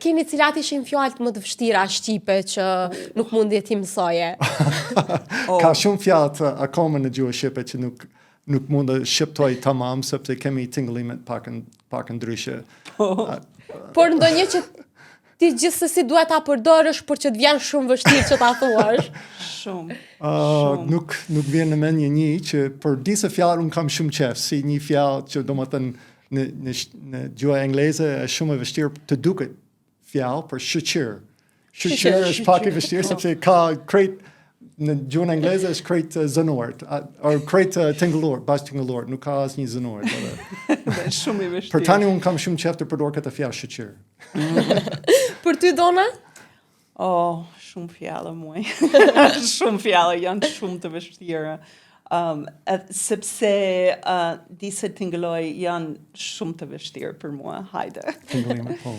keni cilat ishin fjalët më të vështira shqipe që nuk mundi ti mësoje? Ka shumë fjalë akoma në gjuhën shqipe që nuk mund të shqiptoj tamam sepse kemi tingëllimet pak ndryshe. Por ndonjë që ti gjithsesi duhet ta përdorësh por që të vjen shumë vështirë që ta thuash. Shumë. Nuk vjen në mendje një që për disa fjalë un kam shumë qef, si një fjalë që domethënë në gjuhën angleze është shumë e vështirë të duket fjalë për shoqëri. Shoqëri është pak e vështirë sepse ka krejt në gjuhën angleze është krejt zënor, or krejt tingëllor, bash tingëllor, nuk ka asnjë zënor. Shumë i vështirë. Për tani un kam shumë qef të përdor këtë fjalë shoqëri. Për ty Dona? Shumë fjalë muaj. Shumë fjalë janë shumë të vështira. Sepse disa tingëlloj janë shumë të vështirë për mua, hajde. Tingëllime, po.